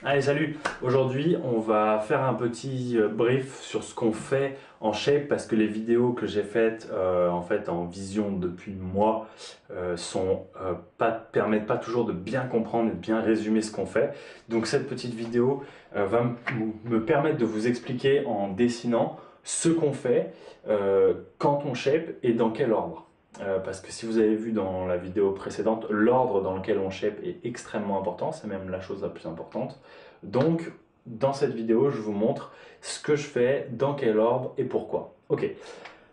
Allez, salut! Aujourd'hui, on va faire un petit brief sur ce qu'on fait en shape parce que les vidéos que j'ai faites en fait en vision depuis moi permettent pas toujours de bien comprendre et de bien résumer ce qu'on fait. Donc cette petite vidéo va me permettre de vous expliquer en dessinant ce qu'on fait quand on shape et dans quel ordre. Parce que si vous avez vu dans la vidéo précédente, l'ordre dans lequel on shape est extrêmement important, c'est même la chose la plus importante. Donc, dans cette vidéo, je vous montre ce que je fais, dans quel ordre et pourquoi. Ok,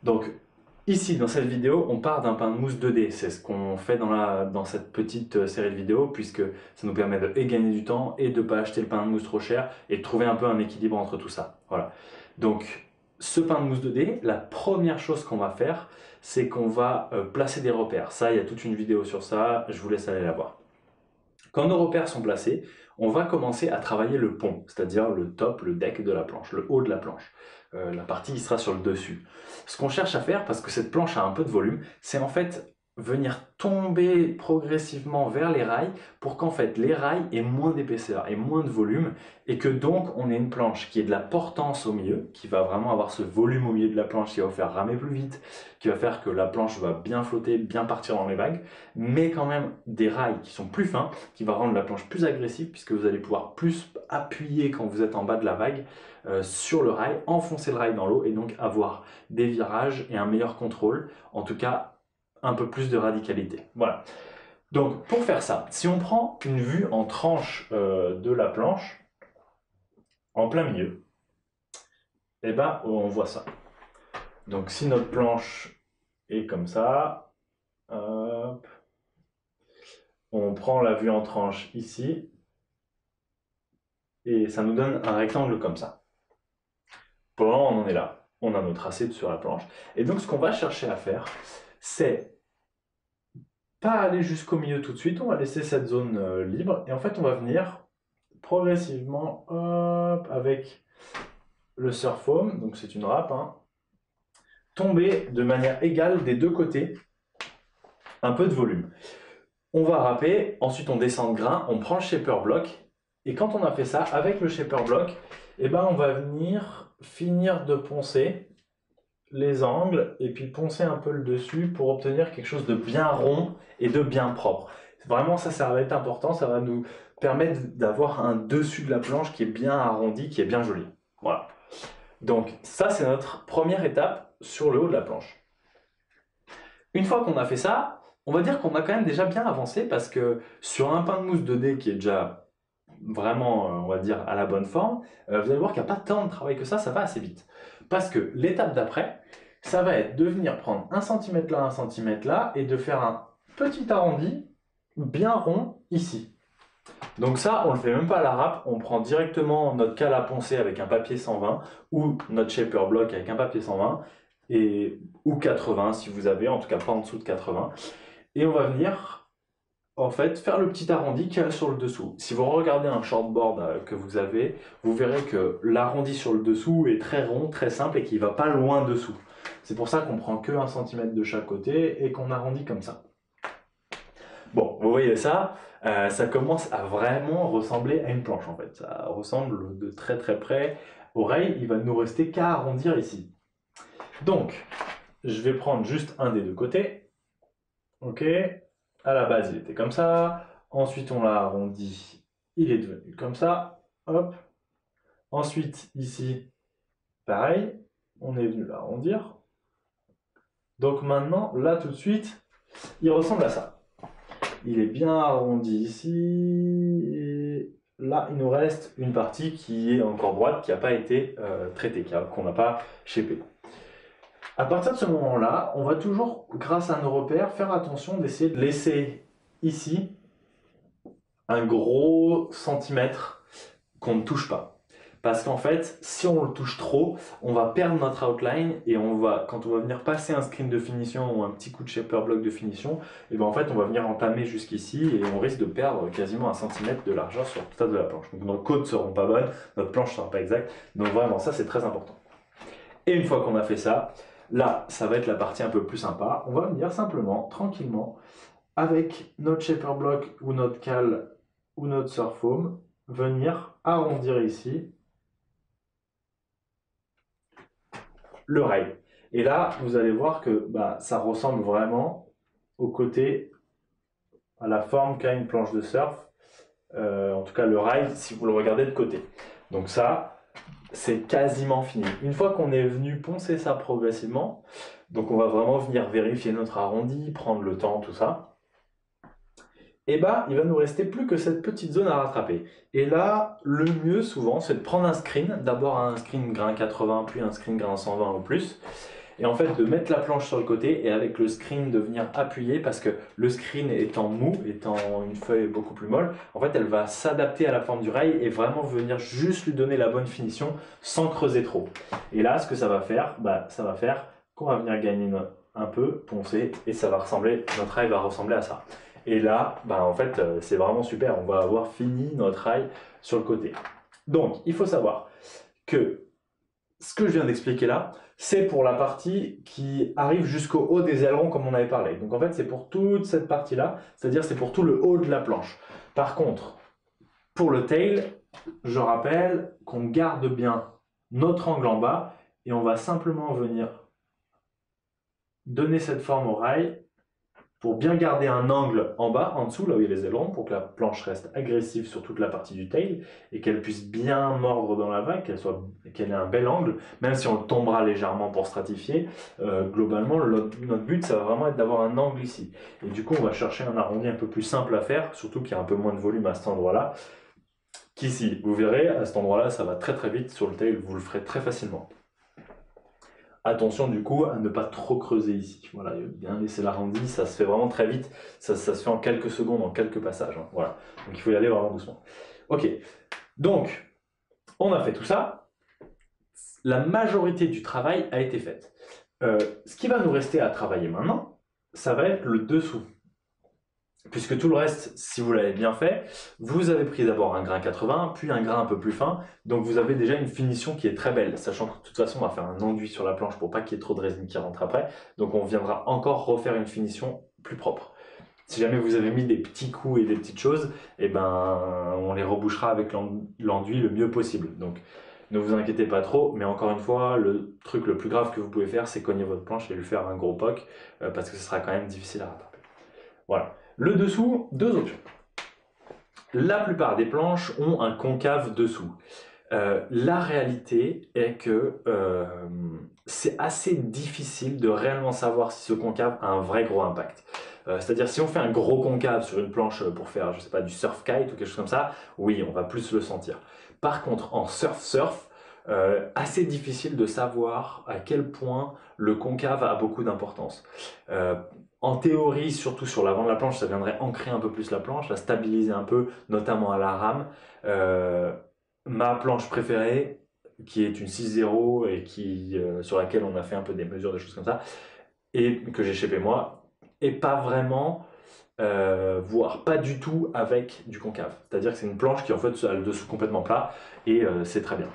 donc ici, dans cette vidéo, on part d'un pain de mousse 2D. C'est ce qu'on fait dans cette petite série de vidéos, puisque ça nous permet de gagner du temps et de ne pas acheter le pain de mousse trop cher et de trouver un peu un équilibre entre tout ça. Voilà. Donc, ce pain de mousse 2D, la première chose qu'on va faire, c'est qu'on va placer des repères. Ça, il y a toute une vidéo sur ça, je vous laisse aller la voir. Quand nos repères sont placés, on va commencer à travailler le pont, c'est-à-dire le top, le deck de la planche, le haut de la planche. La partie qui sera sur le dessus. Ce qu'on cherche à faire, parce que cette planche a un peu de volume, c'est en fait venir tomber progressivement vers les rails pour qu'en fait les rails aient moins d'épaisseur et moins de volume et que donc on ait une planche qui ait de la portance au milieu, qui va vraiment avoir ce volume au milieu de la planche qui va vous faire ramer plus vite, qui va faire que la planche va bien flotter, bien partir dans les vagues, mais quand même des rails qui sont plus fins, qui va rendre la planche plus agressive puisque vous allez pouvoir plus appuyer quand vous êtes en bas de la vague sur le rail, enfoncer le rail dans l'eau et donc avoir des virages et un meilleur contrôle, en tout cas un peu plus de radicalité. Voilà. Donc pour faire ça, si on prend une vue en tranche de la planche, en plein milieu, et ben on voit ça. Donc si notre planche est comme ça, hop, on prend la vue en tranche ici, et ça nous donne un rectangle comme ça. Pour le moment, on en est là. On a nos tracés sur la planche. Et donc, ce qu'on va chercher à faire, c'est pas aller jusqu'au milieu tout de suite. On va laisser cette zone libre. Et en fait, on va venir progressivement, hop, avec le surf foam, donc c'est une râpe, hein, tomber de manière égale des deux côtés un peu de volume. On va râper, ensuite on descend de grain, on prend le shaper block. Et quand on a fait ça, avec le shaper block, eh ben, on va venir finir de poncer les angles et puis poncer un peu le dessus pour obtenir quelque chose de bien rond et de bien propre. Vraiment, ça va être important, ça va nous permettre d'avoir un dessus de la planche qui est bien arrondi, qui est bien joli. Voilà. Donc ça, c'est notre première étape sur le haut de la planche. Une fois qu'on a fait ça, on va dire qu'on a quand même déjà bien avancé parce que sur un pain de mousse 2D qui est déjà vraiment, on va dire, à la bonne forme, vous allez voir qu'il n'y a pas tant de travail que ça va assez vite. Parce que l'étape d'après, ça va être de venir prendre 1 cm là, 1 cm là, et de faire un petit arrondi bien rond ici. Donc ça, on ne le fait même pas à la râpe, on prend directement notre cale à poncer avec un papier 120 ou notre shaper block avec un papier 120 ou 80 si vous avez, en tout cas pas en dessous de 80. Et on va venir en fait faire le petit arrondi qu'il y a sur le dessous. Si vous regardez un shortboard que vous avez, vous verrez que l'arrondi sur le dessous est très rond, très simple et qu'il ne va pas loin dessous. C'est pour ça qu'on prend que 1 cm de chaque côté et qu'on arrondit comme ça. Bon, vous voyez ça, ça commence à vraiment ressembler à une planche en fait. Ça ressemble de très très près au rail. Il va nous rester qu'à arrondir ici. Donc, je vais prendre juste un des deux côtés. Ok, à la base il était comme ça. Ensuite on l'a arrondi, il est devenu comme ça. Hop. Ensuite ici, pareil, on est venu l'arrondir. Donc maintenant, là tout de suite, il ressemble à ça. Il est bien arrondi ici, et là il nous reste une partie qui est encore droite, qui n'a pas été traitée, qu'on n'a pas shapé. À partir de ce moment-là, on va toujours, grâce à nos repères, faire attention d'essayer de laisser ici un gros centimètre qu'on ne touche pas. Parce qu'en fait, si on le touche trop, on va perdre notre outline et quand on va venir passer un screen de finition ou un petit coup de shaper block de finition, et ben en fait, on va venir entamer jusqu'ici et on risque de perdre quasiment 1 centimètre de largeur sur le total de la planche. Donc nos côtes ne seront pas bonnes, notre planche ne sera pas exacte. Donc vraiment, ça c'est très important. Et une fois qu'on a fait ça, là, ça va être la partie un peu plus sympa. On va venir simplement, tranquillement, avec notre shaper block ou notre cale ou notre surf foam, venir arrondir ici le rail. Et là, vous allez voir que ça ressemble vraiment au côté, à la forme qu'a une planche de surf. En tout cas, le rail, si vous le regardez de côté. Donc ça, c'est quasiment fini. Une fois qu'on est venu poncer ça progressivement, donc on va vraiment venir vérifier notre arrondi, prendre le temps, tout ça. Et il va nous rester plus que cette petite zone à rattraper. Et là, le mieux souvent, c'est de prendre un screen, d'abord un screen grain 80, puis un screen grain 120 ou plus, et en fait de mettre la planche sur le côté et avec le screen de venir appuyer parce que le screen étant mou, étant une feuille beaucoup plus molle, en fait elle va s'adapter à la forme du rail et vraiment venir juste lui donner la bonne finition sans creuser trop. Et là, ce que ça va faire, ça va faire qu'on va venir gagner un peu, poncer, et ça va ressembler, notre rail va ressembler à ça. Et là, en fait, c'est vraiment super. On va avoir fini notre rail sur le côté. Donc, il faut savoir que ce que je viens d'expliquer là, c'est pour la partie qui arrive jusqu'au haut des ailerons comme on avait parlé. Donc en fait, c'est pour toute cette partie-là, c'est-à-dire c'est pour tout le haut de la planche. Par contre, pour le tail, je rappelle qu'on garde bien notre angle en bas et on va simplement venir donner cette forme au rail pour bien garder un angle en bas, en dessous, là où il y a les ailerons, pour que la planche reste agressive sur toute la partie du tail et qu'elle puisse bien mordre dans la vague, qu'elle ait un bel angle, même si on le tombera légèrement pour stratifier. Globalement, notre but, ça va vraiment être d'avoir un angle ici. Et du coup, on va chercher un arrondi un peu plus simple à faire, surtout qu'il y a un peu moins de volume à cet endroit-là qu'ici. Vous verrez, à cet endroit-là, ça va très très vite sur le tail, vous le ferez très facilement. Attention du coup à ne pas trop creuser ici. Voilà, bien laisser l'arrondi, ça se fait vraiment très vite, ça se fait en quelques secondes, en quelques passages. Hein. Voilà, donc il faut y aller vraiment doucement. Ok, donc on a fait tout ça. La majorité du travail a été faite. Ce qui va nous rester à travailler maintenant, ça va être le dessous. Puisque tout le reste, si vous l'avez bien fait, vous avez pris d'abord un grain 80, puis un grain un peu plus fin, donc vous avez déjà une finition qui est très belle, sachant que de toute façon on va faire un enduit sur la planche pour pas qu'il y ait trop de résine qui rentre après, donc on viendra encore refaire une finition plus propre. Si jamais vous avez mis des petits coups et des petites choses, on les rebouchera avec l'enduit le mieux possible. Donc ne vous inquiétez pas trop, mais encore une fois, le truc le plus grave que vous pouvez faire, c'est cogner votre planche et lui faire un gros poc, parce que ce sera quand même difficile à rattraper. Voilà. Le dessous, deux options. La plupart des planches ont un concave dessous. La réalité est que c'est assez difficile de réellement savoir si ce concave a un vrai gros impact. C'est-à-dire si on fait un gros concave sur une planche pour faire, je sais pas, du surf kite ou quelque chose comme ça, oui, on va plus le sentir. Par contre, en surf, assez difficile de savoir à quel point le concave a beaucoup d'importance. En théorie, surtout sur l'avant de la planche, ça viendrait ancrer un peu plus la planche, la stabiliser un peu, notamment à la rame. Ma planche préférée, qui est une 6.0 et sur laquelle on a fait un peu des mesures, des choses comme ça, et que j'ai chez moi, et pas vraiment, voire pas du tout avec du concave. C'est-à-dire que c'est une planche qui en fait a le dessous complètement plat et c'est très bien.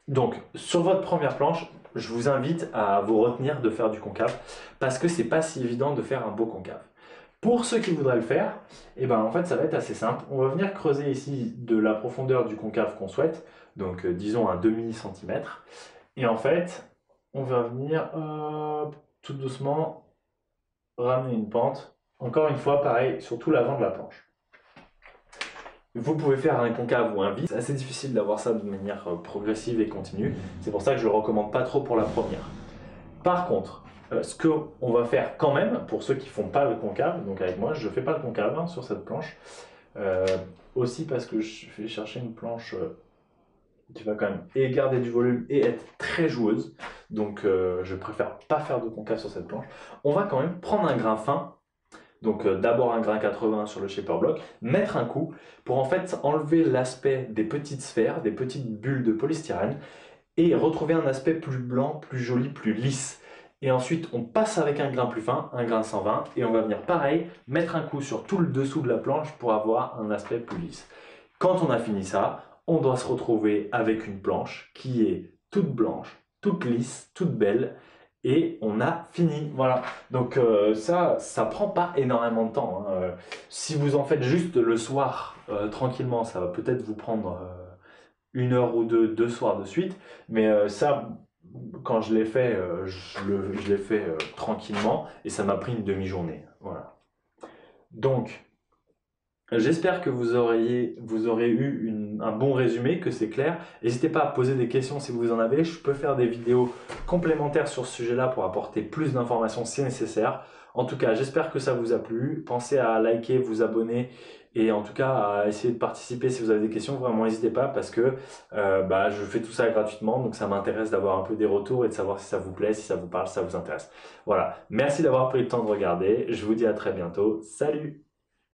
Donc, sur votre première planche, je vous invite à vous retenir de faire du concave parce que c'est pas si évident de faire un beau concave. Pour ceux qui voudraient le faire, en fait, ça va être assez simple. On va venir creuser ici de la profondeur du concave qu'on souhaite, donc disons un demi-centimètre. Et en fait, on va venir tout doucement ramener une pente. Encore une fois, pareil, sur tout l'avant de la planche. Vous pouvez faire un concave ou un vis. C'est assez difficile d'avoir ça de manière progressive et continue. C'est pour ça que je ne le recommande pas trop pour la première. Par contre, ce qu'on va faire quand même, pour ceux qui ne font pas le concave, donc avec moi, je ne fais pas le concave sur cette planche. Aussi parce que je vais chercher une planche qui va quand même et garder du volume et être très joueuse. Donc je préfère pas faire de concave sur cette planche. On va quand même prendre un grain fin. Donc d'abord un grain 80 sur le shaper block, mettre un coup pour en fait enlever l'aspect des petites sphères, des petites bulles de polystyrène et retrouver un aspect plus blanc, plus joli, plus lisse. Et ensuite on passe avec un grain plus fin, un grain 120 et on va venir pareil mettre un coup sur tout le dessous de la planche pour avoir un aspect plus lisse. Quand on a fini ça, on doit se retrouver avec une planche qui est toute blanche, toute lisse, toute belle et on a fini. Voilà. Donc ça prend pas énormément de temps. Hein. Si vous en faites juste le soir tranquillement. Ça va peut-être vous prendre 1 heure ou deux soirs de suite, mais ça, quand je l'ai fait, je l'ai fait tranquillement et ça m'a pris une demi-journée. Voilà. Donc, j'espère que vous aurez eu un bon résumé, que c'est clair. N'hésitez pas à poser des questions si vous en avez. Je peux faire des vidéos complémentaires sur ce sujet-là pour apporter plus d'informations si nécessaire. En tout cas, j'espère que ça vous a plu. Pensez à liker, vous abonner et en tout cas à essayer de participer si vous avez des questions. Vraiment, n'hésitez pas parce que je fais tout ça gratuitement. Donc ça m'intéresse d'avoir un peu des retours et de savoir si ça vous plaît, si ça vous parle, si ça vous intéresse. Voilà. Merci d'avoir pris le temps de regarder. Je vous dis à très bientôt. Salut!